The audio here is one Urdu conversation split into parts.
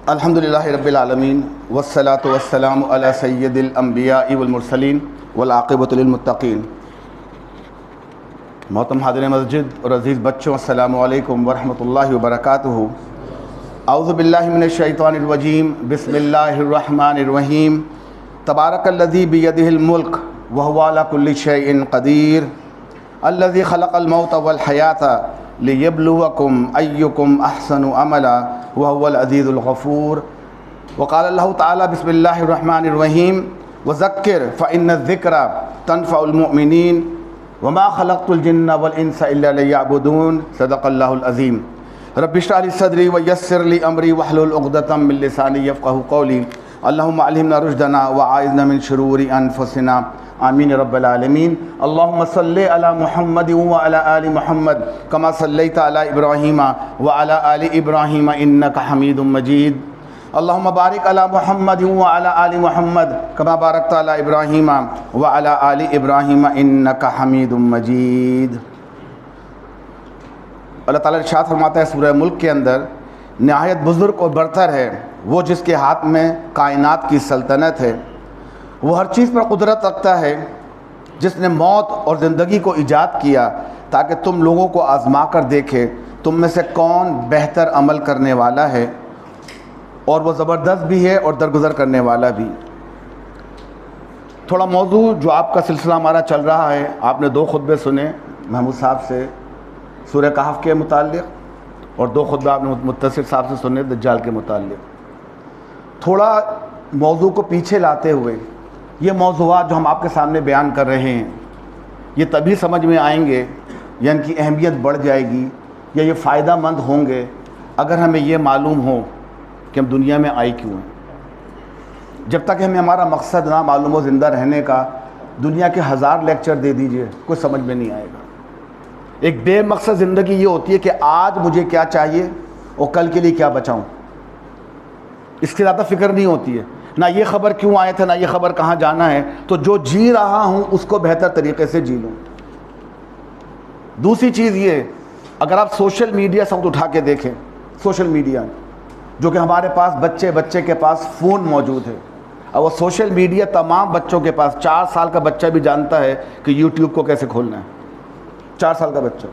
الحمدللہ رب العالمین والصلاة والسلام علی سید الانبیاء والمرسلین والعاقبۃ للمتقین۔ محترم حاضرین مسجد اور عزیز بچوں، السلام علیکم ورحمۃ اللہ وبرکاتہ۔ اعوذ باللہ من الشیطان الرجیم، بسم اللہ الرحمن الرحیم۔ تبارک الذی بیدہ الملک وہو علی کل شیء قدیر، الذی خلق الموت والحیاۃ لیبلوکم ایکم احسن عملا وهو العزیز الغفور۔ وقال اللہ تعالی بسم اللہ الرحمن الرحیم، وذکر فإن الذکر تنفع المؤمنین وما خلقت الجن والانس الا لیعبدون۔ صدق اللہ العظیم۔ رب اشرح لی صدری ویسر لی امری واحلل عقدۃ من لسانی یفقہوا قولی۔ اللہم علمنا رشدنا وعائذنا من شرور انفسنا، آمین رب العالمین۔ اللہم صلی علی محمد وعلی آل محمد کما صلیت علی ابراہیم وعلی آل ابراہیم انک حمید مجید۔ اللہم بارک علی محمد وعلی آل محمد کما بارکت علی ابراہیم وعلی آل ابراہیم انک حمید مجید۔ اللہ تعالیٰ ارشاد فرماتا ہے سورہ ملک کے اندر، نہایت بزرگ اور برتر ہے وہ جس کے ہاتھ میں کائنات کی سلطنت ہے، وہ ہر چیز پر قدرت رکھتا ہے، جس نے موت اور زندگی کو ایجاد کیا تاکہ تم لوگوں کو آزما کر دیکھے تم میں سے کون بہتر عمل کرنے والا ہے، اور وہ زبردست بھی ہے اور درگزر کرنے والا بھی۔ تھوڑا موضوع جو آپ کا سلسلہ ہمارا چل رہا ہے، آپ نے 2 خطبے سنے محمود صاحب سے سورہ کہف کے متعلق، اور 2 خطبے آپ نے متصر صاحب سے سنے دجال کے متعلق۔ تھوڑا موضوع کو پیچھے لاتے ہوئے، یہ موضوعات جو ہم آپ کے سامنے بیان کر رہے ہیں، یہ تبھی سمجھ میں آئیں گے یا ان کی اہمیت بڑھ جائے گی یا یہ فائدہ مند ہوں گے اگر ہمیں یہ معلوم ہو کہ ہم دنیا میں آئے کیوں ہیں۔ جب تک ہمیں ہمارا مقصد نہ معلوم ہو زندہ رہنے کا، دنیا کے 1000 لیکچر دے دیجئے کچھ سمجھ میں نہیں آئے گا۔ ایک بے مقصد زندگی یہ ہوتی ہے کہ آج مجھے کیا چاہیے اور کل کے لیے کیا بچاؤں، اس کی زیادہ فکر نہیں ہوتی ہے، نہ یہ خبر کیوں آئے تھے، نہ یہ خبر کہاں جانا ہے، تو جو جی رہا ہوں اس کو بہتر طریقے سے جی لوں۔ دوسری چیز یہ، اگر آپ سوشل میڈیا سے اٹھا کے دیکھیں، سوشل میڈیا جو کہ ہمارے پاس بچے کے پاس فون موجود ہے، اور وہ سوشل میڈیا تمام بچوں کے پاس، 4 سال کا بچہ بھی جانتا ہے کہ یوٹیوب کو کیسے کھولنا ہے، 4 سال کا بچہ،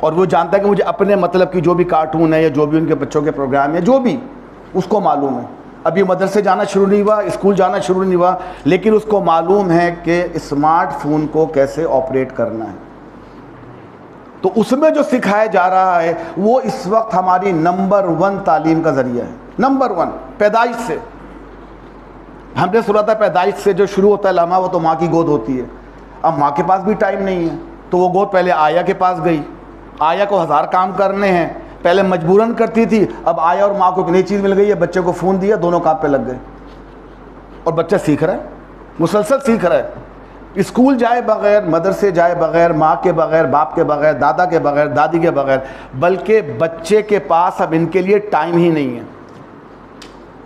اور وہ جانتا ہے کہ مجھے اپنے مطلب کی جو بھی کارٹون ہے یا جو بھی ان کے بچوں کے پروگرام ہے، جو بھی اس کو معلوم ہے۔ ابھی مدرسے جانا شروع نہیں ہوا، اسکول جانا شروع نہیں ہوا، لیکن اس کو معلوم ہے کہ اسمارٹ فون کو کیسے آپریٹ کرنا ہے۔ تو اس میں جو سکھایا جا رہا ہے وہ اس وقت ہماری نمبر 1 تعلیم کا ذریعہ ہے، نمبر 1 پیدائش سے۔ ہم نے سنا تھا پیدائش سے جو شروع ہوتا ہے لمحہ وہ تو ماں کی گود ہوتی ہے۔ اب ماں کے پاس بھی ٹائم نہیں ہے تو وہ گود پہلے آیا کے پاس گئی، آیا کو 1000 کام کرنے ہیں، پہلے مجبوراً کرتی تھی، اب آیا اور ماں کو ایک نئی چیز مل گئی ہے، بچے کو فون دیا، دونوں کام پہ لگ گئے، اور بچہ سیکھ رہا ہے، مسلسل سیکھ رہا ہے۔ اسکول جائے بغیر، مدرسے جائے بغیر، ماں کے بغیر، باپ کے بغیر، دادا کے بغیر، دادی کے بغیر، بلکہ بچے کے پاس اب ان کے لیے ٹائم ہی نہیں ہے۔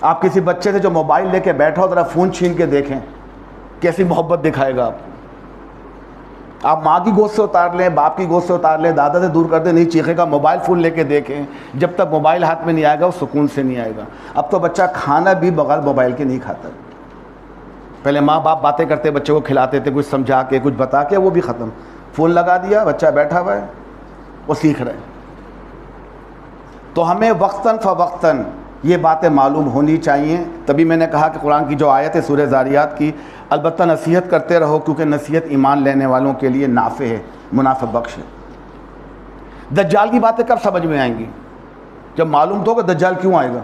آپ کسی بچے سے جو موبائل لے کے بیٹھا ہو ذرا فون چھین کے دیکھیں کیسی محبت دکھائے گا آپ کو۔ آپ ماں کی گود سے اتار لیں، باپ کی گود سے اتار لیں، دادا سے دور کر دیں، نہیں چیخے گا۔ موبائل فون لے کے دیکھیں، جب تک موبائل ہاتھ میں نہیں آئے گا وہ سکون سے نہیں آئے گا۔ اب تو بچہ کھانا بھی بغیر موبائل کے نہیں کھاتا۔ پہلے ماں باپ باتیں کرتے بچے کو کھلاتے تھے، کچھ سمجھا کے کچھ بتا کے، وہ بھی ختم۔ فون لگا دیا، بچہ بیٹھا ہوا ہے، وہ سیکھ رہے ہیں۔ تو ہمیں وقتاً فوقتاً یہ باتیں معلوم ہونی چاہیے۔ تبھی میں نے کہا کہ قرآن کی جو آیت ہے سورہ ذاریات کی، البتہ نصیحت کرتے رہو کیونکہ نصیحت ایمان لینے والوں کے لیے نافع ہے، منافع بخش ہے۔ دجال کی باتیں کب سمجھ میں آئیں گی؟ جب معلوم تو ہوگا دجال کیوں آئے گا۔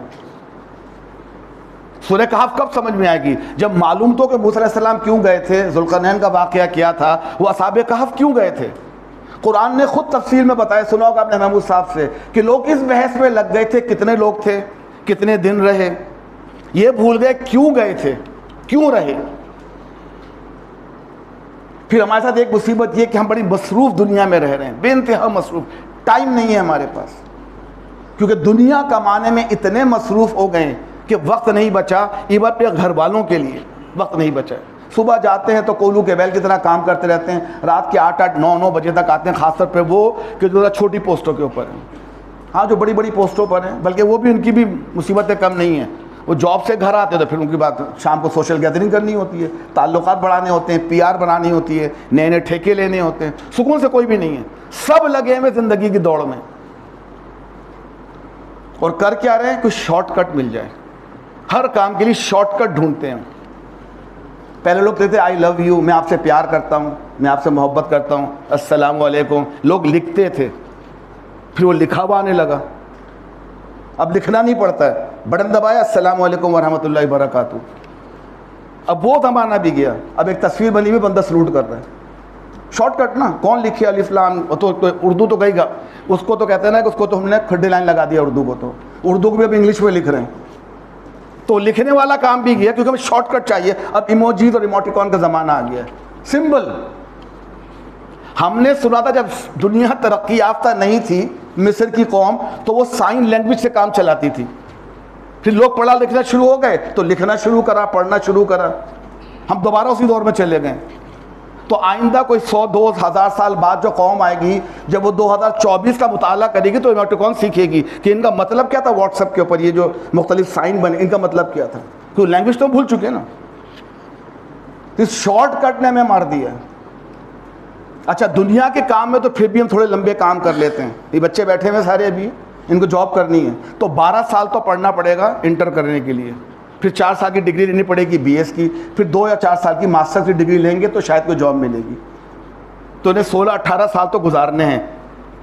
سورہ کہف کب سمجھ میں آئے گی؟ جب معلوم تو کہ موسیٰ علیہ السلام کیوں گئے تھے، ذوالقرنین کا واقعہ کیا تھا، وہ اصحاب کہف کیوں گئے تھے۔ قرآن نے خود تفصیل میں بتایا، سنا ہوگا آپ نے محمود صاحب سے، کہ لوگ اس بحث میں لگ گئے تھے کتنے لوگ تھے، کتنے دن رہے، یہ بھول گئے کیوں گئے تھے، کیوں رہے۔ پھر ہمارے ساتھ ایک مصیبت یہ کہ ہم بڑی مصروف دنیا میں رہ رہے ہیں، بے انتہا مصروف، ٹائم نہیں ہے ہمارے پاس، کیونکہ دنیا کمانے میں اتنے مصروف ہو گئے کہ وقت نہیں بچا، ایون اپنے گھر والوں کے لیے وقت نہیں بچا۔ صبح جاتے ہیں تو کولو کے بیل کی طرح کام کرتے رہتے ہیں، رات کے 8-9 بجے تک آتے ہیں، خاص طور پہ وہ کہ جو چھوٹی پوسٹوں کے اوپر ہیں۔ ہاں جو بڑی بڑی پوسٹوں پر ہیں، بلکہ وہ بھی ان کی بھی مصیبتیں کم نہیں ہیں. وہ جاب سے گھر آتے ہیں تو پھر ان کی بات شام کو سوشل گیدرنگ کرنی ہوتی ہے، تعلقات بڑھانے ہوتے ہیں، PR بنانی ہوتی ہے، نئے نئے ٹھیکے لینے ہوتے ہیں. سکون سے کوئی بھی نہیں ہے، سب لگے ہوئے زندگی کی دوڑ میں. اور کر کیا رہے ہیں؟ کوئی شارٹ کٹ مل جائے. ہر کام کے لیے شارٹ کٹ ڈھونڈتے ہیں. پہلے لوگ کہتے آئی لو یو، میں آپ سے پیار کرتا ہوں، میں آپ سے محبت کرتا ہوں، السلام علیکم. لوگ لکھتے تھے، پھر وہ لکھا ہوا آنے لگا. اب لکھنا نہیں پڑتا ہے، بٹن دبایا السلام علیکم ورحمۃ اللہ وبرکاتہ. اب وہ زمانہ بھی گیا. اب ایک تصویر بنی ہوئی بندہ سلوٹ کر رہا ہے. شارٹ کٹ نا. کون لکھے الف لام؟ تو اردو تو گئی گا، اس کو تو کہتے ہیں نا کہ اس کو تو ہم نے کھڈی لائن لگا دیا اردو کو. تو اردو کو بھی اب انگلش میں لکھ رہے ہیں. تو لکھنے والا کام بھی گیا کیونکہ ہمیں شارٹ کٹ چاہیے. اب ایموجیز اور ایموٹیکون کا زمانہ آ گیا ہے. سمبل. ہم نے سنا تھا جب دنیا ترقی یافتہ نہیں تھی، مصر کی قوم، تو وہ سائن لینگویج سے کام چلاتی تھی. پھر لوگ پڑھا لکھنا شروع ہو گئے تو لکھنا شروع کرا، پڑھنا شروع کرا. ہم دوبارہ اسی دور میں چلے گئے. تو آئندہ کوئی 100-2,000 سال بعد جو قوم آئے گی، جب وہ 2024 کا مطالعہ کرے گی تو ایموٹیکون سیکھے گی کہ ان کا مطلب کیا تھا. واٹس ایپ کے اوپر یہ جو مختلف سائن بنے، ان کا مطلب کیا تھا. کیونکہ لینگویج تو ہم بھول چکے نا. اس شارٹ کٹ نے ہمیں مار دیا. اچھا دنیا کے کام میں تو پھر بھی ہم تھوڑے لمبے کام کر لیتے ہیں. یہ بچے بیٹھے ہوئے سارے، ابھی ان کو جاب کرنی ہے تو 12 سال تو پڑھنا پڑے گا انٹر کرنے کے لیے. پھر 4 سال کی ڈگری لینی پڑے گی BS کی. پھر 2 یا 4 سال کی ماسٹر کی ڈگری لیں گے تو شاید کوئی جاب ملے گی. تو انہیں 16-18 سال تو گزارنے ہیں.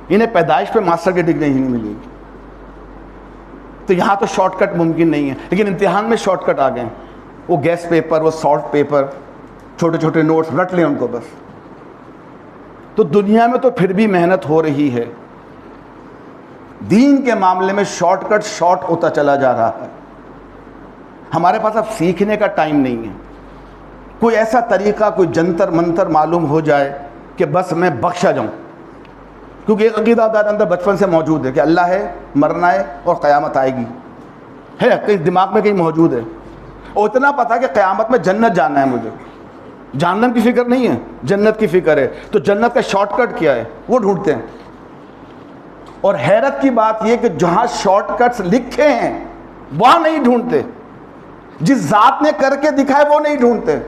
انہیں پیدائش پہ ماسٹر کی ڈگری ہی نہیں ملے گی. تو یہاں تو شارٹ کٹ ممکن نہیں ہے. لیکن امتحان میں شارٹ کٹ آ گئے. وہ گیس پیپر، وہ سالٹ پیپر، چھوٹے چھوٹے نوٹس رٹ لیں ان کو بس. تو دنیا میں تو پھر بھی محنت ہو رہی ہے. دین کے معاملے میں شارٹ کٹ شارٹ ہوتا چلا جا رہا ہے. ہمارے پاس اب سیکھنے کا ٹائم نہیں ہے. کوئی ایسا طریقہ، کوئی جنتر منتر معلوم ہو جائے کہ بس میں بخشا جاؤں. کیونکہ ایک عقیدہ ہمارے اندر بچپن سے موجود ہے کہ اللہ ہے، مرنا ہے اور قیامت آئے گی. ہے کہیں دماغ میں کہیں موجود ہے. اور اتنا پتہ کہ قیامت میں جنت جانا ہے مجھے. جہنم کی فکر نہیں ہے، جنت کی فکر ہے. تو جنت کا شارٹ کٹ کیا ہے وہ ڈھونڈتے ہیں. اور حیرت کی بات یہ کہ جہاں شارٹ کٹس لکھے ہیں وہاں نہیں ڈھونڈتے. جس ذات نے کر کے دکھائے وہ نہیں ڈھونڈتے.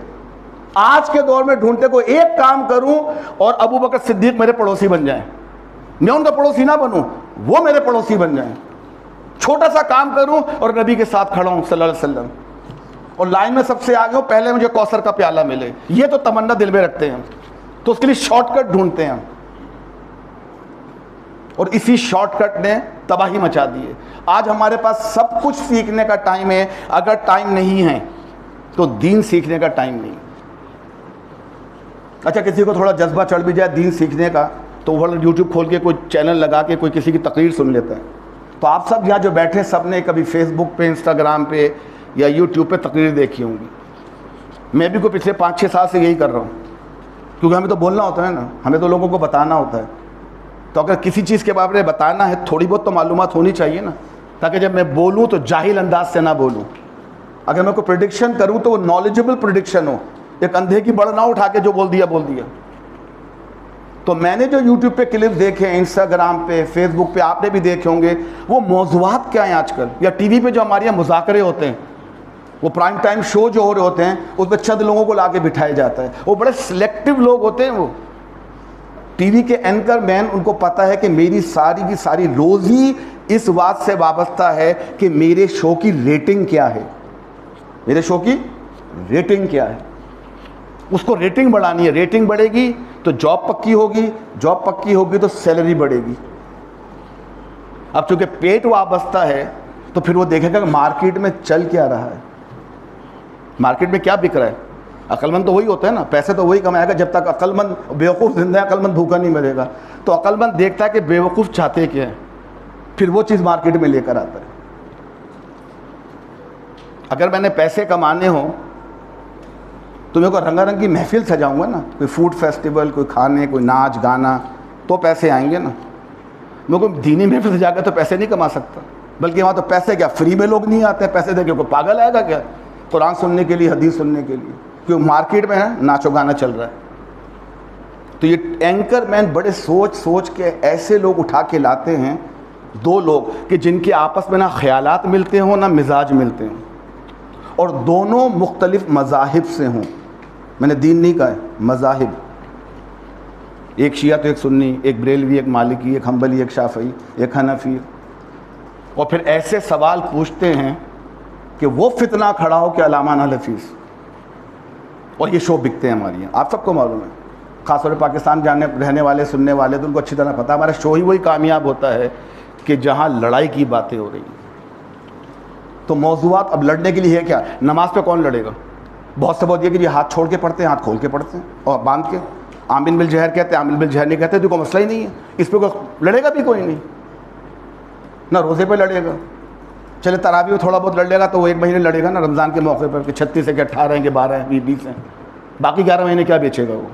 آج کے دور میں ڈھونڈتے کوئی ایک کام کروں اور ابو بکر صدیق میرے پڑوسی بن جائیں. میں ان کا پڑوسی نہ بنوں، وہ میرے پڑوسی بن جائیں. چھوٹا سا کام کروں اور نبی کے ساتھ کھڑا ہوں صلی اللہ علیہ وسلم، اور لائن میں سب سے آگے ہوں، پہلے مجھے کوثر کا پیالہ ملے. یہ تو تمنا دل میں رکھتے ہیں. تو اس کے لیے شارٹ کٹ ڈھونڈتے ہیں. اور اسی شارٹ کٹ نے تباہی مچا دی ہے. آج ہمارے پاس سب کچھ سیکھنے کا ٹائم ہے. اگر ٹائم نہیں ہے تو دین سیکھنے کا ٹائم نہیں. اچھا کسی کو تھوڑا جذبہ چڑھ بھی جائے دین سیکھنے کا تو وہ یوٹیوب کھول کے کوئی چینل لگا کے کوئی کسی کی تقریر سن لیتا ہے. تو آپ سب یہاں جو بیٹھے سب نے کبھی فیس بک پہ، انسٹاگرام پہ یا یوٹیوب پہ تقریر دیکھی ہوں گی. میں بھی کوئی پچھلے 5-6 سال سے یہی کر رہا ہوں. کیونکہ ہمیں تو بولنا ہوتا ہے نا، ہمیں تو لوگوں کو بتانا ہوتا ہے. تو اگر کسی چیز کے بارے میں بتانا ہے تھوڑی بہت تو معلومات ہونی چاہیے نا، تاکہ جب میں بولوں تو جاہل انداز سے نہ بولوں. اگر میں کوئی پریڈکشن کروں تو وہ نالجبل پریڈکشن ہو. ایک اندھے کی بڑ نہ اٹھا کے جو بول دیا بول دیا. تو میں نے جو یوٹیوب پہ کلپ دیکھے ہیں، انسٹاگرام پہ، فیس بک پہ آپ نے بھی دیکھے ہوں گے، وہ موضوعات کیا ہیں آج کل. یا ٹی وی پہ جو ہمارے یہاں مذاکرے ہوتے ہیں، وہ پرائم ٹائم شو جو ہو رہے ہوتے ہیں، اس میں چند لوگوں کو لا کے بٹھایا جاتا ہے. وہ بڑے سلیکٹو لوگ ہوتے ہیں. وہ ٹی وی کے اینکر مین، ان کو پتہ ہے کہ میری ساری کی ساری روزی اس بات سے وابستہ ہے کہ میرے شو کی ریٹنگ کیا ہے. میرے شو کی ریٹنگ کیا ہے. اس کو ریٹنگ بڑھانی ہے. ریٹنگ بڑھے گی تو جاب پکی ہوگی، جاب پکی ہوگی تو سیلری بڑھے گی. اب چونکہ پیٹ وابستہ ہے تو پھر وہ دیکھے گا کہ مارکیٹ میں چل کیا رہا ہے، مارکیٹ میں کیا بک رہا ہے. عقل مند تو وہی ہوتا ہے نا، پیسے تو وہی کمائے گا. جب تک عقل مند بیوقوف زندہ ہے، عقل مند بھوکا نہیں مرے گا. تو عقل مند دیکھتا ہے کہ بیوقوف چاہتے کیا ہے، پھر وہ چیز مارکیٹ میں لے کر آتا ہے. اگر میں نے پیسے کمانے ہوں تو میں کوئی رنگا رنگ کی محفل سجاؤں گا نا، کوئی فوڈ فیسٹیول، کوئی کھانے، کوئی ناچ گانا، تو پیسے آئیں گے نا. میں کوئی دینی محفل سجا کر تو پیسے نہیں کما سکتا. بلکہ وہاں تو پیسے کیا فری میں لوگ نہیں آتے ہیں. پیسے دے کے کوئی پاگل آئے گا کیا قرآن سننے کے لیے، حدیث سننے کے لیے؟ کیونکہ مارکیٹ میں ہے ناچو گانا چل رہا ہے. تو یہ اینکر مین بڑے سوچ سوچ کے ایسے لوگ اٹھا کے لاتے ہیں دو لوگ کہ جن کے آپس میں نہ خیالات ملتے ہوں نہ مزاج ملتے ہوں، اور دونوں مختلف مذاہب سے ہوں. میں نے دین نہیں کہا ہے، مذاہب. ایک شیعہ تو ایک سنی، ایک بریلوی، ایک مالکی، ایک حنبلی، ایک شافعی، ایک حنفی. اور پھر ایسے سوال پوچھتے ہیں کہ وہ فتنہ کھڑا ہو کہ علامہ نہ حفیظ. اور یہ شو بکتے ہیں ہمارے یہاں، آپ سب کو معلوم ہے. خاص طور پہ پاکستان جانے رہنے والے سننے والے تو ان کو اچھی طرح پتہ ہے ہمارا شو ہی وہی کامیاب ہوتا ہے کہ جہاں لڑائی کی باتیں ہو رہی ہیں. تو موضوعات اب لڑنے کے لیے ہے کیا؟ نماز پہ کون لڑے گا؟ بہت سے بہت یہ کہ یہ ہاتھ چھوڑ کے پڑھتے ہیں، ہاتھ کھول کے پڑھتے ہیں اور باندھ کے. آمین بالجہر کہتے ہیں، آمین بالجہر نہیں کہتے تو کوئی مسئلہ ہی نہیں ہے. اس پہ کوئی لڑے گا بھی کوئی نہیں، نہ روزے پہ لڑے گا. چلے تراویح میں تھوڑا بہت لڑ لے گا تو وہ ایک مہینے لڑے گا نا رمضان کے موقع پر کہ 36 ہے کہ 18 ہیں کہ 12 ہیں 20 ہیں، باقی 11 مہینے کیا بیچے گا وہ.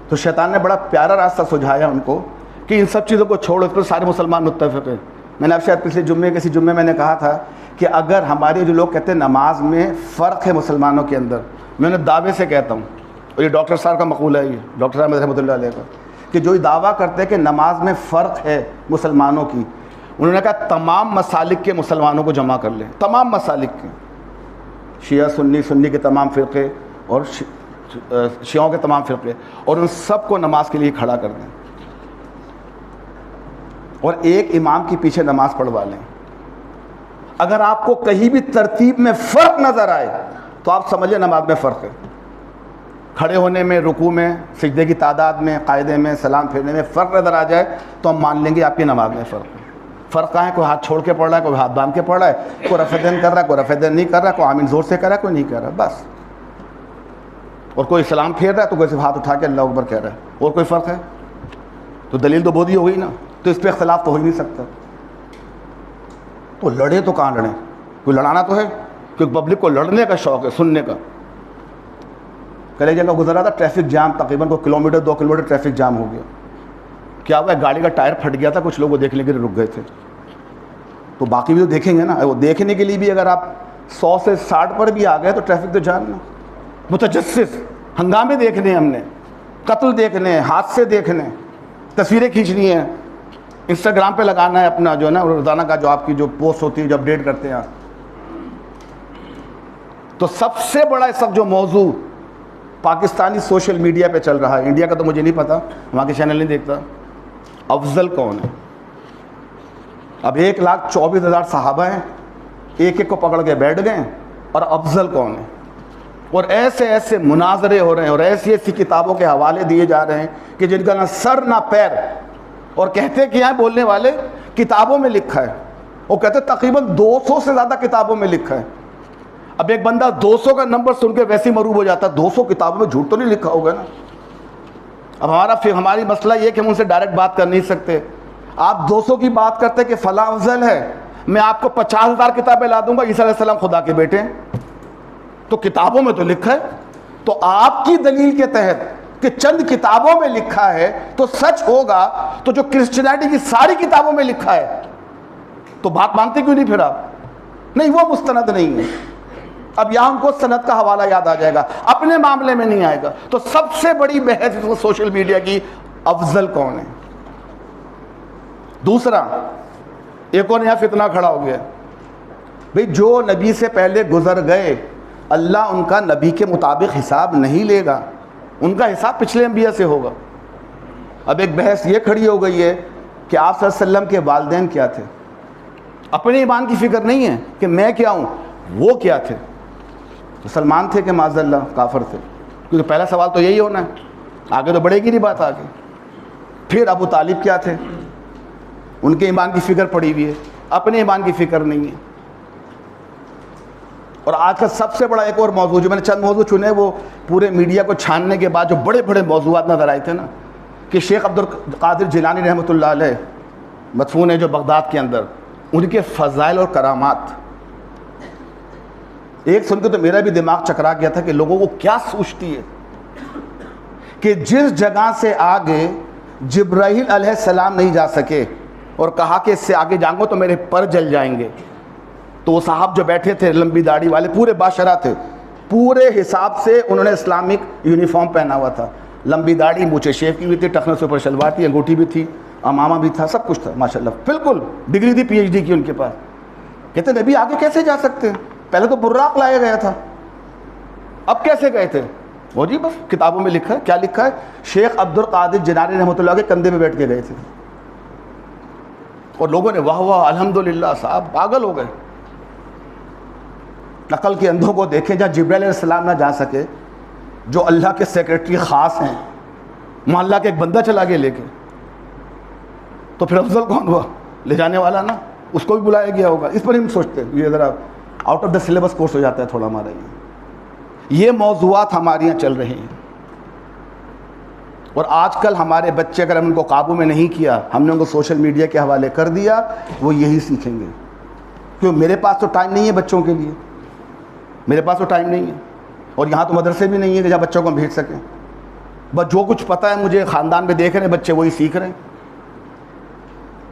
تو شیطان نے بڑا پیارا راستہ سجھایا ان کو کہ ان سب چیزوں کو چھوڑو، اس پر سارے مسلمان متفق ہیں. میں نے اب شاید پچھلے جمعے کسی جمعے میں نے کہا تھا کہ اگر ہمارے جو لوگ کہتے ہیں نماز میں فرق ہے مسلمانوں کے اندر، میں نے دعوے سے کہتا ہوں، اور یہ ڈاکٹر صاحب کا مقولہ ہے، یہ ڈاکٹر احمد رحمۃ اللہ علیہ کا، کہ جو دعویٰ کرتے ہیں کہ نماز میں فرق ہے مسلمانوں کی، انہوں نے کہا تمام مسالک کے مسلمانوں کو جمع کر لیں، تمام مسالک کے، شیعہ سنی، سنی کے تمام فرقے اور شیعوں کے تمام فرقے، اور ان سب کو نماز کے لیے کھڑا کر دیں اور ایک امام کے پیچھے نماز پڑھوا لیں. اگر آپ کو کہیں بھی ترتیب میں فرق نظر آئے تو آپ سمجھیں نماز میں فرق ہے. کھڑے ہونے میں، رکوع میں، سجدے کی تعداد میں، قاعدے میں، سلام پھیرنے میں فرق نظر آ جائے تو ہم مان لیں گے آپ کی نماز میں فرق ہے. فرق کہاں ہے؟ کوئی ہاتھ چھوڑ کے پڑھ رہا ہے، کوئی ہاتھ باندھ کے پڑھ رہا ہے، کوئی رفع دین کر رہا ہے، کوئی رفع دین نہیں کر رہا ہے، کوئی آمین زور سے کر رہا ہے، کوئی نہیں کر رہا، بس. اور کوئی سلام پھیر رہا ہے تو کوئی صرف ہاتھ اٹھا کے اللہ اکبر کہہ رہا ہے. اور کوئی فرق ہے؟ تو دلیل تو بودھی ہو گئی نا. تو اس پہ اختلاف تو ہو ہی نہیں سکتا. تو لڑے تو کہاں لڑیں؟ کوئی لڑانا تو ہے، کیونکہ پبلک کو لڑنے کا شوق ہے، سننے کا. کل ایک جگہ گزرا تھا، ٹریفک جام، تقریباً 1 کلومیٹر 2 کلومیٹر ٹریفک جام ہو گیا. کیا ہوا؟ گاڑی کا ٹائر پھٹ گیا تھا، کچھ لوگ وہ دیکھنے کے لیے رک گئے تھے. تو باقی بھی تو دیکھیں گے نا. وہ دیکھنے کے لیے بھی اگر آپ 100 سے 60 پر بھی آ گئے تو ٹریفک تو جام نا. متجسس ہنگامے دیکھنے، ہم نے قتل دیکھنے، حادثے دیکھنے، تصویریں کھینچنی ہیں، انسٹاگرام پہ لگانا ہے اپنا جو ہے نا روزانہ کا جو آپ کی جو پوسٹ ہوتی ہے جو اپڈیٹ کرتے ہیں آپ. تو سب سے بڑا اس وقت جو موضوع پاکستانی سوشل میڈیا پہ چل رہا ہے، انڈیا کا تو مجھے نہیں پتا، وہاں کے چینل نہیں دیکھتا، افضل کون ہے. اب 1,24,000 صحابہ ہیں، ایک ایک کو پکڑ کے بیٹھ گئے، اور افضل کون ہے. اور ایسے ایسے مناظرے ہو رہے ہیں اور ایسی ایسی کتابوں کے حوالے دیے جا رہے ہیں کہ جن کا نہ سر نہ پیر. اور کہتے کیا ہیں بولنے والے؟ کتابوں میں لکھا ہے. وہ کہتے تقریباً 200 سے زیادہ کتابوں میں لکھا ہے. اب ایک بندہ 200 کا نمبر سن کے ویسے ہی مروب ہو جاتا ہے، 200 کتابوں میں جھوٹ تو نہیں لکھا ہوگا نا. اب ہماری مسئلہ یہ کہ ہم ان سے ڈائریکٹ بات کر نہیں سکتے. آپ 200 کی بات کرتے کہ فلاں افضل ہے، میں آپ کو 50,000 کتابیں لا دوں گا عیسیٰ علیہ السلام خدا کے بیٹے ہیں. تو کتابوں میں تو لکھا ہے. تو آپ کی دلیل کے تحت کہ چند کتابوں میں لکھا ہے تو سچ ہوگا، تو جو کرسچینائٹی کی ساری کتابوں میں لکھا ہے تو بات مانتے کیوں نہیں پھر آپ؟ نہیں، وہ مستند نہیں ہے. اب یہاں ہم کو سند کا حوالہ یاد آ جائے گا، اپنے معاملے میں نہیں آئے گا. تو سب سے بڑی بحث سوشل میڈیا کی، افضل کون ہے. دوسرا ایک اور نیا فتنہ کھڑا ہو گیا. بھئی جو نبی سے پہلے گزر گئے، اللہ ان کا نبی کے مطابق حساب نہیں لے گا، ان کا حساب پچھلے انبیاء سے ہوگا. اب ایک بحث یہ کھڑی ہو گئی ہے کہ آپ صلی اللہ علیہ وسلم کے والدین کیا تھے. اپنے ایمان کی فکر نہیں ہے کہ میں کیا ہوں، وہ کیا تھے. مسلمان تھے کہ معاذ اللہ کافر تھے؟ کیونکہ پہلا سوال تو یہی ہونا ہے، آگے تو بڑھے گی نہیں بات آگے. پھر ابو طالب کیا تھے؟ ان کے ایمان کی فکر پڑی ہوئی ہے، اپنے ایمان کی فکر نہیں ہے. اور آج کا سب سے بڑا ایک اور موضوع، جو میں نے چند موضوع چنے وہ پورے میڈیا کو چھاننے کے بعد جو بڑے بڑے موضوعات نظر آئے تھے نا، کہ شیخ عبد القادر جیلانی رحمۃ اللہ علیہ مدفون ہے جو بغداد کے اندر، ان کے فضائل اور کرامات. ایک سن کے تو میرا بھی دماغ چکرا گیا تھا کہ لوگوں کو کیا سوچتی ہے کہ جس جگہ سے آگے جبرائیل علیہ السلام نہیں جا سکے اور کہا کہ اس سے آگے جاؤں گا تو میرے پر جل جائیں گے، تو وہ صاحب جو بیٹھے تھے لمبی داڑھی والے، پورے بادشاہ تھے، پورے حساب سے انہوں نے اسلامک یونیفارم پہنا ہوا تھا، لمبی داڑھی، مونچھیں شیو کی ہوئی تھی، ٹخنے سے اوپر شلوار تھی، انگوٹھی بھی تھی، امامہ بھی تھا, سب کچھ تھا ماشاءاللہ, بالکل ڈگری تھی پی ایچ ڈی کی ان کے پاس. کہتے نبی آگے کیسے جا سکتے ہیں, پہلے تو براق لایا گیا تھا, اب کیسے گئے تھے؟ وہ جی بس کتابوں میں لکھا ہے. کیا لکھا ہے؟ شیخ عبد القادر جیلانی رحمۃ اللہ کے کندھے پہ بیٹھ کے گئے تھے, اور لوگوں نے واہ واہ الحمدللہ, صاحب پاگل ہو گئے. نقل کے اندھوں کو دیکھیں, جہاں جبرائیل علیہ السلام نہ جا سکے, جو اللہ کے سیکرٹری خاص ہیں, محلہ کے ایک بندہ چلا گیا لے کے, تو پھر افضل کون ہوا؟ لے جانے والا نا, اس کو بھی بلایا گیا ہوگا. اس پر ہم سوچتے ہیں, یہ ذرا out of the syllabus course ہو جاتا ہے تھوڑا ہمارا. یہ موضوعات ہمارے یہاں چل رہے ہیں, اور آج کل ہمارے بچے اگر ہم ان کو قابو میں نہیں کیا, ہم نے ان کو سوشل میڈیا کے حوالے کر دیا, وہ یہی سیکھیں گے. کیوں؟ میرے پاس تو ٹائم نہیں ہے بچوں کے لیے, میرے پاس تو ٹائم نہیں ہے, اور یہاں تو مدرسے بھی نہیں ہے کہ جہاں بچوں کو ہم بھیج سکیں. بس جو کچھ پتہ ہے مجھے, خاندان میں دیکھ رہے ہیں بچے وہی سیکھ رہے ہیں,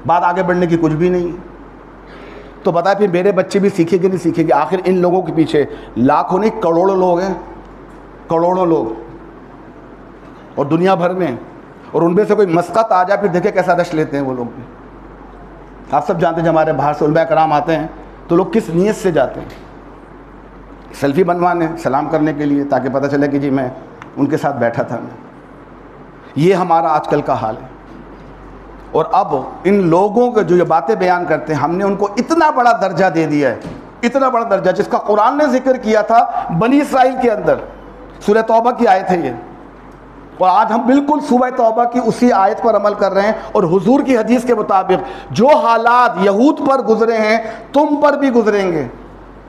بات آگے بڑھنے کی کچھ بھی نہیں ہے. تو بتا پھر میرے بچے بھی سیکھیں گے نہیں سیکھیں گے؟ آخر ان لوگوں کے پیچھے لاکھوں نہیں کروڑوں لوگ ہیں, کروڑوں لوگ, اور دنیا بھر میں, اور ان میں سے کوئی مسقط آ جائے پھر دیکھیں کیسا رش لیتے ہیں وہ لوگ بھی. آپ سب جانتے ہیں جب ہمارے باہر سے علماء کرام آتے ہیں تو لوگ کس نیت سے جاتے ہیں؟ سیلفی بنوانے, سلام کرنے کے لیے, تاکہ پتہ چلے کہ جی میں ان کے ساتھ بیٹھا تھا. یہ ہمارا آج کل کا حال ہے. اور اب ان لوگوں کے جو یہ باتیں بیان کرتے ہیں, ہم نے ان کو اتنا بڑا درجہ دے دیا ہے, اتنا بڑا درجہ جس کا قرآن نے ذکر کیا تھا بنی اسرائیل کے اندر. سورہ توبہ کی آیت ہے یہ, اور آج ہم بالکل سورہ توبہ کی اسی آیت پر عمل کر رہے ہیں. اور حضور کی حدیث کے مطابق جو حالات یہود پر گزرے ہیں تم پر بھی گزریں گے,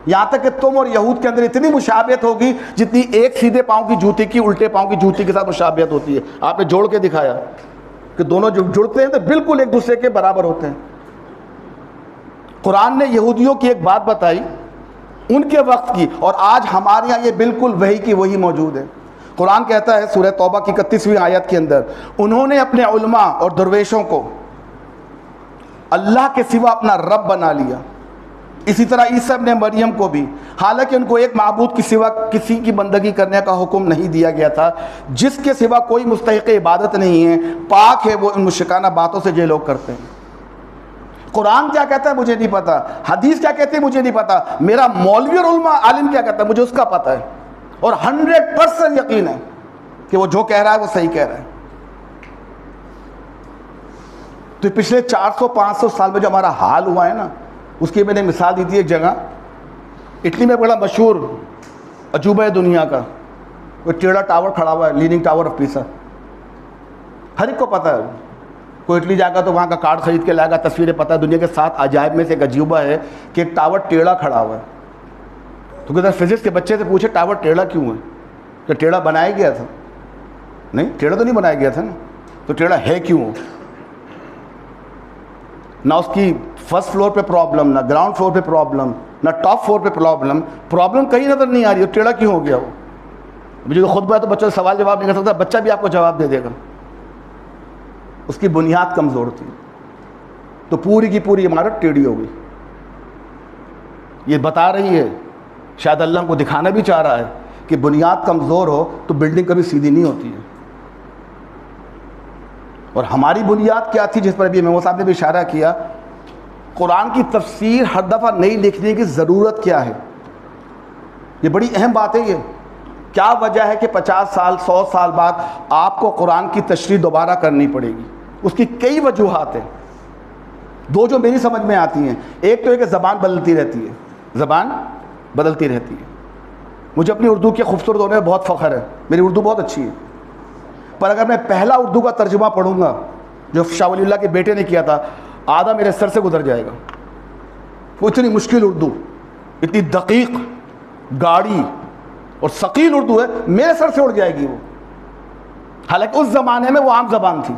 یہاں تک کہ تم اور یہود کے اندر اتنی مشابہت ہوگی جتنی ایک سیدھے پاؤں کی جوتی کی الٹے پاؤں کی جوتی کے ساتھ مشابہت ہوتی ہے. آپ نے جوڑ کے دکھایا کہ دونوں جو جڑتے ہیں تو بالکل ایک دوسرے کے برابر ہوتے ہیں. قرآن نے یہودیوں کی ایک بات بتائی ان کے وقت کی, اور آج ہمارے یہاں یہ بالکل وہی کی وہی موجود ہے. قرآن کہتا ہے سورہ توبہ کی 31ویں آیت کے اندر, انہوں نے اپنے علماء اور درویشوں کو اللہ کے سوا اپنا رب بنا لیا. اسی طرح عیسیٰ ابن مریم کو بھی, حالانکہ ان کو ایک معبود کے سوا کسی کی بندگی کرنے کا حکم نہیں دیا گیا تھا, جس کے سوا کوئی مستحق عبادت نہیں ہے, پاک ہے وہ ان مشرکانہ باتوں سے جو لوگ کرتے ہیں. قرآن کیا کہتا ہے مجھے نہیں پتا, حدیث کیا کہتے ہیں مجھے نہیں پتا, میرا مولوی اور علماء عالم کیا کہتا ہے مجھے اس کا پتہ ہے, اور 100% یقین ہے کہ وہ جو کہہ رہا ہے وہ صحیح کہہ رہا ہے. تو پچھلے 400-500 سال میں جو ہمارا حال ہوا ہے نا, اس کی میں نے مثال دی تھی. ایک جگہ اٹلی میں بڑا مشہور عجوبہ ہے دنیا کا, کوئی ٹیڑھا ٹاور کھڑا ہوا ہے, لیننگ ٹاور آف پیسا, ہر ایک کو پتہ ہے. کوئی اٹلی جائے گا تو وہاں کا کارڈ خرید کے لائے گا, تصویریں پتہ ہے. دنیا کے 7 عجائب میں سے ایک عجوبہ ہے کہ ایک ٹاور ٹیڑھا کھڑا ہوا ہے. تو کہتے ہیں فزکس کے بچے سے پوچھے ٹاور ٹیڑھا کیوں ہے؟ کہ ٹیڑھا بنایا گیا تھا. نہیں, ٹیڑھا تو نہیں بنایا گیا تھا نا, تو ٹیڑھا ہے کیوں؟ نہ اس کی فرسٹ فلور پہ پرابلم, نہ گراؤنڈ فلور پہ پرابلم, نہ ٹاپ فلور پہ پرابلم کہیں نظر نہیں آ رہی ہے. ٹیڑھا کیوں ہو گیا وہ؟ مجھے تو خطبہ ہے تو بچہ سوال جواب نہیں کر سکتا, بچہ بھی آپ کو جواب دے دے گا. اس کی بنیاد کمزور تھی, تو پوری کی پوری عمارت ٹیڑھی ہو گئی. یہ بتا رہی ہے, شاید اللہ کو دکھانا بھی چاہ رہا ہے کہ بنیاد کمزور ہو تو بلڈنگ کبھی سیدھی نہیں ہوتی ہے. اور ہماری بنیاد کیا تھی جس پر ابھی امام صاحب نے بھی اشارہ کیا, قرآن کی تفسیر ہر دفعہ نئی لکھنے کی ضرورت کیا ہے؟ یہ بڑی اہم بات ہے. یہ کیا وجہ ہے کہ 50 سال 100 سال بعد آپ کو قرآن کی تشریح دوبارہ کرنی پڑے گی؟ اس کی کئی وجوہات ہیں. دو جو میری سمجھ میں آتی ہیں, ایک تو ہے کہ زبان بدلتی رہتی ہے, زبان بدلتی رہتی ہے. مجھے اپنی اردو کے خوبصورت ہونے میں بہت فخر ہے, میری اردو بہت اچھی ہے. پر اگر میں پہلا اردو کا ترجمہ پڑھوں گا جو شاہ ولی اللہ کے بیٹے نے کیا تھا, آدھا میرے سر سے گزر جائے گا. وہ اتنی مشکل اردو, اتنی دقیق, گاڑی اور ثقیل اردو ہے, میرے سر سے اڑ جائے گی وہ. حالانکہ اس زمانے میں وہ عام زبان تھی,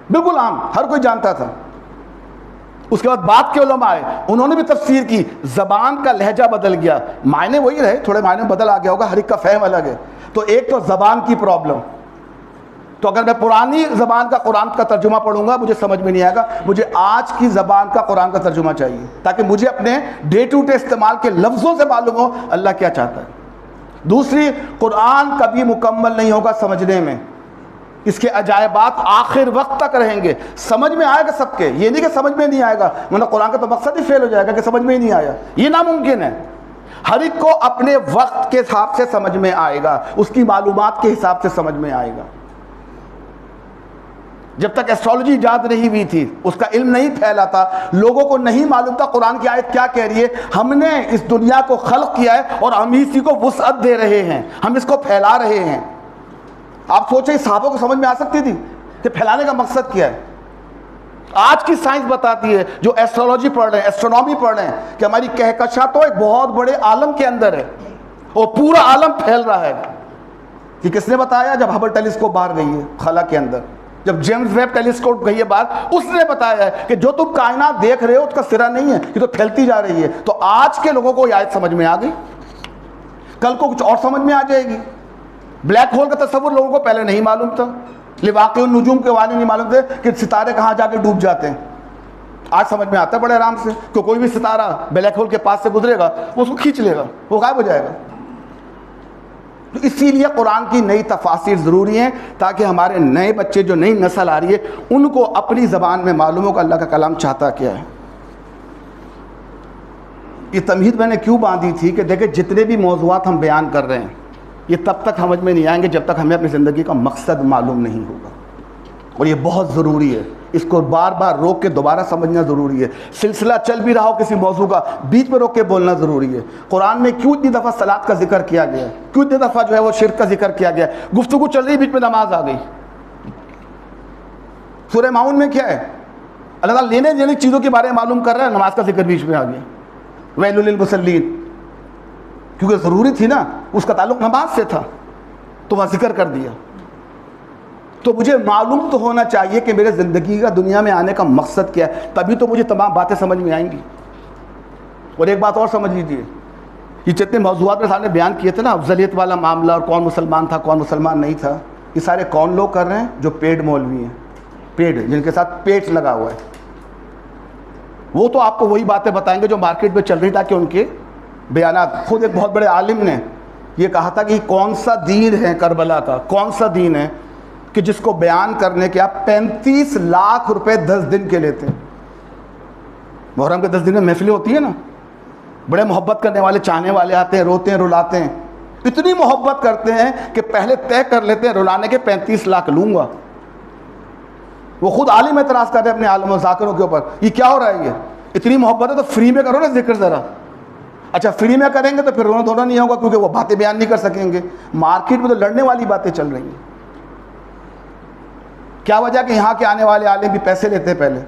بالکل عام, ہر کوئی جانتا تھا. اس کے بعد بعد کے علماء آئے, انہوں نے بھی تفسیر کی, زبان کا لہجہ بدل گیا, معنی وہی رہے, تھوڑے معنی بدل آ گیا ہوگا, ہر ایک کا فہم الگ ہے. تو ایک تو زبان کی پرابلم. تو اگر میں پرانی زبان کا قرآن کا ترجمہ پڑھوں گا مجھے سمجھ میں نہیں آئے گا, مجھے آج کی زبان کا قرآن کا ترجمہ چاہیے تاکہ مجھے اپنے ڈے ٹو ڈے استعمال کے لفظوں سے معلوم ہو اللہ کیا چاہتا ہے. دوسری, قرآن کبھی مکمل نہیں ہوگا سمجھنے میں, اس کے عجائبات آخر وقت تک رہیں گے. سمجھ میں آئے گا سب کے, یہ نہیں کہ سمجھ میں نہیں آئے گا, ورنہ قرآن کا تو مقصد ہی فیل ہو جائے گا کہ سمجھ میں ہی نہیں آیا. یہ ناممکن ہے. ہر ایک کو اپنے وقت کے حساب سے سمجھ میں آئے گا, اس کی معلومات کے حساب سے سمجھ میں آئے گا. جب تک ایسٹرالوجی ایجاد نہیں ہوئی تھی, اس کا علم نہیں پھیلا تھا, لوگوں کو نہیں معلوم تھا قرآن کی آیت کیا کہہ رہی ہے. ہم نے اس دنیا کو خلق کیا ہے اور ہم اسی کو وسعت دے رہے ہیں, ہم اس کو پھیلا رہے ہیں. آپ سوچیں صحابوں کو سمجھ میں آ سکتی تھی کہ پھیلانے کا مقصد کیا ہے؟ آج کی سائنس بتاتی ہے, جو ایسٹرالوجی پڑھ رہے ہیں, ایسٹرونومی پڑھ رہے ہیں, کہ ہماری کہکشاں تو ایک بہت بڑے عالم کے اندر ہے اور پورا عالم پھیل رہا ہے. کہ کس نے بتایا؟ جب ہبل ٹیلیسکوپ باہر گئی ہے خلا کے اندر, جب جیمز ویب ٹیلیسکوپ گئی ہے باہر, اس نے بتایا ہے کہ جو تم کائنات دیکھ رہے ہو اس کا سرا نہیں ہے, یہ تو پھیلتی جا رہی ہے. تو آج کے لوگوں کو یہ آیت سمجھ میں آ گئی, کل کو کچھ اور سمجھ میں آ جائے گی. بلیک ہول کا تصور لوگوں کو پہلے نہیں معلوم تھا, لواقع النجوم کے وانی نہیں معلوم تھے کہ ستارے کہاں جا کے ڈوب جاتے ہیں. آج سمجھ میں آتا ہے بڑے آرام سے کہ کوئی بھی ستارہ بلیک ہول کے پاس سے گزرے گا, وہ اس کو کھینچ لے گا, وہ غائب ہو جائے گا. تو اسی لیے قرآن کی نئی تفاسیر ضروری ہیں, تاکہ ہمارے نئے بچے, جو نئی نسل آ رہی ہے, ان کو اپنی زبان میں معلوم ہو کہ اللہ کا کلام چاہتا کیا ہے. یہ تمہید میں نے کیوں باندھی تھی کہ دیکھیں جتنے بھی موضوعات ہم بیان کر رہے ہیں, یہ تب تک سمجھ میں نہیں آئیں گے جب تک ہمیں اپنی زندگی کا مقصد معلوم نہیں ہوگا. اور یہ بہت ضروری ہے, اس کو بار بار روک کے دوبارہ سمجھنا ضروری ہے. سلسلہ چل بھی رہا ہو کسی موضوع کا, بیچ میں روک کے بولنا ضروری ہے. قرآن میں کیوں اتنی دفعہ صلاۃ کا ذکر کیا گیا ہے, کیوں اتنی دفعہ جو ہے وہ شرک کا ذکر کیا گیا ہے؟ گفتگو چل رہی, بیچ میں نماز آ گئی. سورہ ماؤن میں کیا ہے؟ اللہ تعالیٰ لینے دینے چیزوں کے بارے میں معلوم کر رہا ہے, نماز کا ذکر بیچ میں آ گیا. ویل للمصلین, کیونکہ ضروری تھی نا, اس کا تعلق نماز سے تھا, تو وہاں ذکر کر دیا. تو مجھے معلوم تو ہونا چاہیے کہ میرے زندگی کا دنیا میں آنے کا مقصد کیا ہے, تبھی تو مجھے تمام باتیں سمجھ میں آئیں گی. اور ایک بات اور سمجھ لیجیے, یہ جتنے موضوعات میں سامنے بیان کیے تھے نا, افضلیت والا معاملہ, اور کون مسلمان تھا کون مسلمان نہیں تھا, یہ سارے کون لوگ کر رہے ہیں؟ جو پیڈ مولوی ہیں, پیڈ, جن کے ساتھ پیٹ لگا ہوا ہے. وہ تو آپ کو وہی باتیں بتائیں گے جو مارکیٹ میں چل رہی, تاکہ ان کے بیانات. خود ایک بہت بڑے عالم نے یہ کہا تھا کہ کون سا دین ہے کربلا کا, کون سا دین ہے کہ جس کو بیان کرنے کے آپ 35 لاکھ روپے 10 دن کے لیتے ہیں. محرم کے 10 دن میں محفلیں ہوتی ہیں نا, بڑے محبت کرنے والے, چاہنے والے آتے ہیں, روتے ہیں, رلاتے ہیں. اتنی محبت کرتے ہیں کہ پہلے طے کر لیتے ہیں رلانے کے 35 لاکھ لوں گا. وہ خود عالم اعتراض کر رہے ہیں اپنے عالم و ذاکروں کے اوپر, یہ کیا ہو رہا ہے؟ یہ اتنی محبت ہے تو فری میں کرو نا ذکر ذرا. اچھا فری میں کریں گے تو پھر رونا دھونا نہیں ہوگا, کیونکہ وہ باتیں بیان نہیں کر سکیں گے. مارکیٹ میں تو لڑنے والی باتیں چل رہی ہیں. کیا وجہ کہ یہاں کے آنے والے عالم بھی پیسے لیتے ہیں پہلے,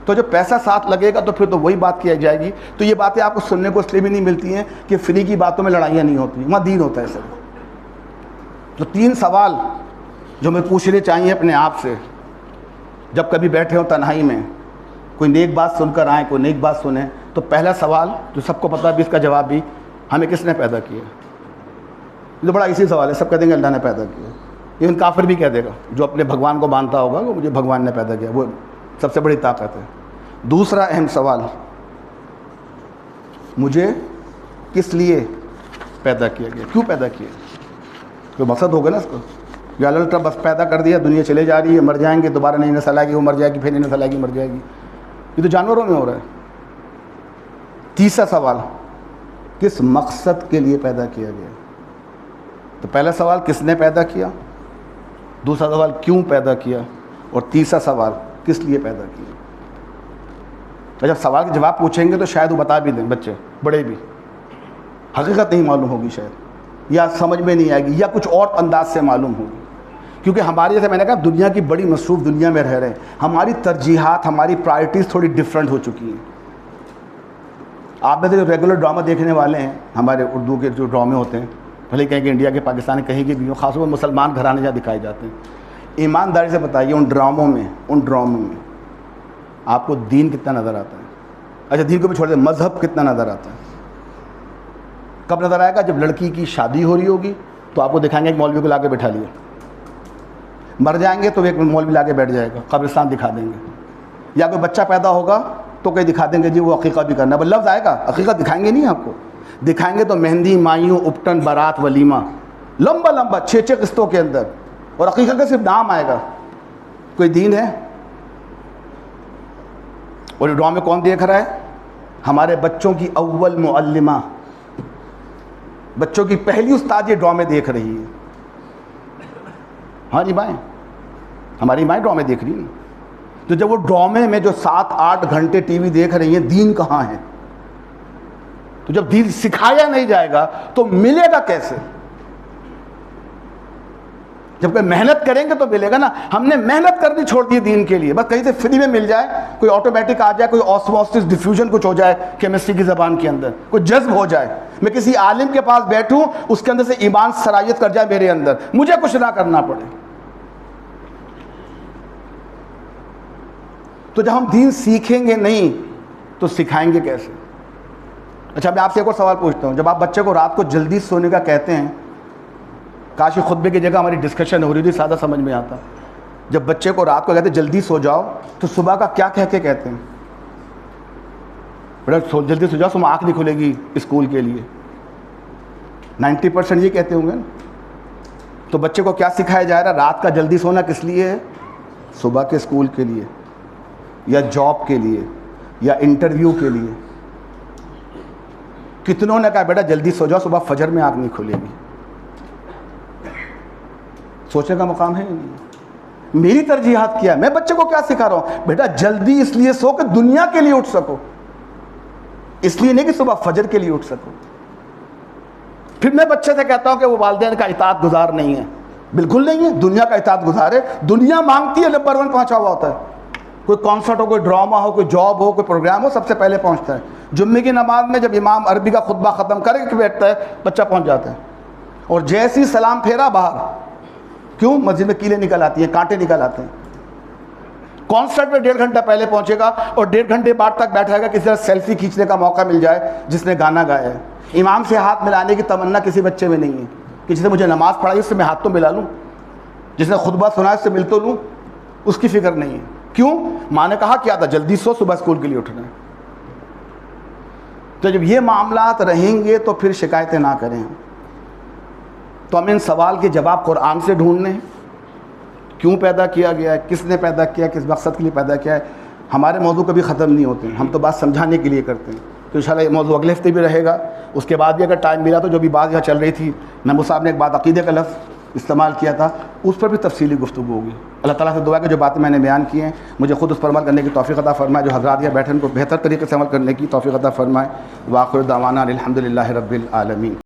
تو جب پیسہ ساتھ لگے گا تو پھر تو وہی بات کی جائے گی. تو یہ باتیں آپ کو سننے کو اس لیے بھی نہیں ملتی ہیں کہ فری کی باتوں میں لڑائیاں نہیں ہوتی, وہاں دین ہوتا ہے سر. تو 3 سوال جو میں پوچھنے چاہیے اپنے آپ سے, جب کبھی بیٹھے ہوں تنہائی میں, کوئی نیک بات سن کر آئیں, کوئی نیک بات سنیں, تو پہلا سوال جو سب کو پتہ ہے بھی, اس کا جواب بھی, ہمیں کس نے پیدا کیا؟ یہ تو بڑا ایزی سوال ہے, سب کہہ دیں گے اللہ نے پیدا کیا. ایون کافر بھی کہہ دے گا, جو اپنے بھگوان کو مانتا ہوگا کہ مجھے بھگوان نے پیدا کیا, وہ سب سے بڑی طاقت ہے. دوسرا اہم سوال, مجھے کس لیے پیدا کیا گیا, کیوں پیدا کیا؟ کوئی مقصد ہوگا نا اس کو. یا اللہ بس پیدا کر دیا, دنیا چلے جا رہی ہے, مر جائیں گے, دوبارہ نئی نسل آئے گی, وہ مر جائے گی, پھر نئی نسل آئے گی, مر جائے گی. یہ تو جانوروں میں ہو رہا ہے. تیسرا سوال, کس مقصد کے لیے پیدا کیا گیا؟ تو پہلا سوال کس نے پیدا کیا, دوسرا سوال کیوں پیدا کیا, اور تیسرا سوال کس لیے پیدا کیا. تو جب سوال کے جواب پوچھیں گے تو شاید وہ بتا بھی دیں, بچے بڑے بھی, حقیقت نہیں معلوم ہوگی شاید, یا سمجھ میں نہیں آئے گی, یا کچھ اور انداز سے معلوم ہوگی. کیونکہ ہماری, جیسے میں نے کہا, دنیا کی بڑی مصروف دنیا میں رہ رہے ہیں, ہماری ترجیحات, ہماری پرائرٹیز تھوڑی ڈفرینٹ ہو چکی ہیں. آپ میں سے جو ریگولر ڈرامہ دیکھنے والے ہیں, ہمارے اردو کے جو ڈرامے ہوتے ہیں, بھلے کہیں کہ انڈیا کے, پاکستان کہیں کے بھی ہوں, خاص طور پر مسلمان گھرانے جہاں دکھائے جاتے ہیں, ایمانداری سے بتائیے ان ڈراموں میں آپ کو دین کتنا نظر آتا ہے؟ اچھا دین کو بھی چھوڑ دیں, مذہب کتنا نظر آتا ہے؟ کب نظر آئے گا؟ جب لڑکی کی شادی ہو رہی ہوگی تو آپ کو دکھائیں گے ایک مولوی کو لا کے بٹھا لیا. مر جائیں گے تو ایک مولوی لا کے بیٹھ جائے گا, قبرستان دکھا دیں گے. یا کوئی بچہ پیدا ہوگا تو کہیں دکھا دیں گے جی وہ عقیقہ بھی کرنا ہے, لفظ آئے گا, عقیقہ دکھائیں گے نہیں آپ کو. دکھائیں گے تو مہندی, مائیوں, اپٹن, بارات, ولیمہ, لمبا لمبا 6 قسطوں کے اندر, اور حقیقت کا صرف نام آئے گا, کوئی دین ہے؟ اور یہ ڈرامے کون دیکھ رہا ہے؟ ہمارے بچوں کی اول معلمہ, بچوں کی پہلی استاد یہ ڈرامے دیکھ رہی ہے. ہاں جی مائیں, ہماری مائیں ڈرامے دیکھ رہی ہیں. تو جب وہ ڈرامے میں جو 7-8 گھنٹے ٹی وی دیکھ رہی ہیں, دین کہاں ہے؟ تو جب دین سکھایا نہیں جائے گا تو ملے گا کیسے؟ جب کوئی محنت کریں گے تو ملے گا نا. ہم نے محنت کرنی چھوڑ دی دین کے لیے, بس کہیں سے فری میں مل جائے, کوئی آٹومیٹک آ جائے, کوئی آسموسس ڈیفیوژن کچھ ہو جائے کیمسٹری کی زبان کے اندر, کوئی جذب ہو جائے, میں کسی عالم کے پاس بیٹھوں اس کے اندر سے ایمان سرایت کر جائے میرے اندر, مجھے کچھ نہ کرنا پڑے. تو جب ہم دین سیکھیں گے نہیں تو سکھائیں گے کیسے؟ اچھا میں آپ سے ایک اور سوال پوچھتا ہوں, جب آپ بچے کو رات کو جلدی سونے کا کہتے ہیں, کاش خطبے کی جگہ ہماری ڈسکشن ہو رہی تھی, زیادہ سمجھ میں آتا. جب بچے کو رات کو کہتے ہیں جلدی سو جاؤ, تو صبح کا کیا کہہ کے کہتے ہیں؟ بیٹا جلدی سو جاؤ, صبح آنکھ نہیں کھلے گی اسکول کے لیے. 90% یہ کہتے ہوں گے نا. تو بچے کو کیا سکھایا جا رہا ہے؟ رات کا جلدی سونا کس لیے ہے؟ صبح کے اسکول کے لیے, یا جاب کے لیے, یا انٹرویو کے لیے. کتنوں نے کہا بیٹا جلدی سو جاؤ, صبح فجر میں آنکھ نہیں کھلے گی. سوچنے کا مقام ہے نہیں. میری ترجیحات کیا ہے؟ میں بچے کو کیا سکھا رہا ہوں؟ بیٹا جلدی اس لیے سو کہ دنیا کے لیے اٹھ سکو, اس لیے نہیں کہ صبح فجر کے لیے اٹھ سکو. پھر میں بچے سے کہتا ہوں کہ وہ والدین کا اطاعت گزار نہیں ہے. بالکل نہیں ہے, دنیا کا اطاعت گزار ہے. دنیا مانگتی ہے نمبر 1 پہنچا ہوا ہوتا ہے. کوئی کانسرٹ ہو, کوئی ڈرامہ ہو, کوئی جاب ہو, کوئی پروگرام ہو, سب سے پہلے پہنچتا ہے. جمعے کی نماز میں جب امام عربی کا خطبہ ختم کر کے بیٹھتا ہے, بچہ پہنچ جاتا ہے. اور جیسی سلام پھیرا باہر, کیوں؟ مسجد میں کیلیں نکل آتی ہیں, کانٹے نکل آتے ہیں. کانسرٹ میں 1.5 گھنٹہ پہلے پہنچے گا اور 1.5 گھنٹے بعد تک بیٹھا گا, کسی طرح سیلفی کھینچنے کا موقع مل جائے جس نے گانا گایا ہے. امام سے ہاتھ ملانے کی تمنا کسی بچے میں نہیں ہے کہ جس نے مجھے نماز پڑھائی اس سے میں ہاتھ تو ملا لوں, جس نے خطبہ سنا اس سے مل تو لوں. اس کی فکر نہیں ہے. کیوں؟ ماں نے کہا کیا تھا, جلدی سو, صبح اسکول کے لیے اٹھنا ہے. تو جب یہ معاملات رہیں گے تو پھر شکایتیں نہ کریں. تو ہمیں ان سوال کے جواب قرآن سے ڈھونڈنے ہیں. کیوں پیدا کیا گیا ہے, کس نے پیدا کیا, کس مقصد کے لیے پیدا کیا ہے. ہمارے موضوع کبھی ختم نہیں ہوتے ہیں, ہم تو بات سمجھانے کے لیے کرتے ہیں. تو انشاءاللہ یہ موضوع اگلے ہفتے بھی رہے گا. اس کے بعد بھی اگر ٹائم ملا تو جو بھی بات یہاں چل رہی تھی, نمو صاحب نے ایک بات عقیدے کا لفظ استعمال کیا تھا, اس پر بھی تفصیلی گفتگو ہوگی. اللہ تعالیٰ سے دعا ہے کہ جو باتیں میں نے بیان کی ہیں مجھے خود اس پر عمل کرنے کی توفیق عطا فرمائے, جو حضرات یا بیٹھے ان کو بہتر طریقے سے عمل کرنے کی توفیق عطا فرمائے. وآخر دعوانا الحمدللہ رب العالمین.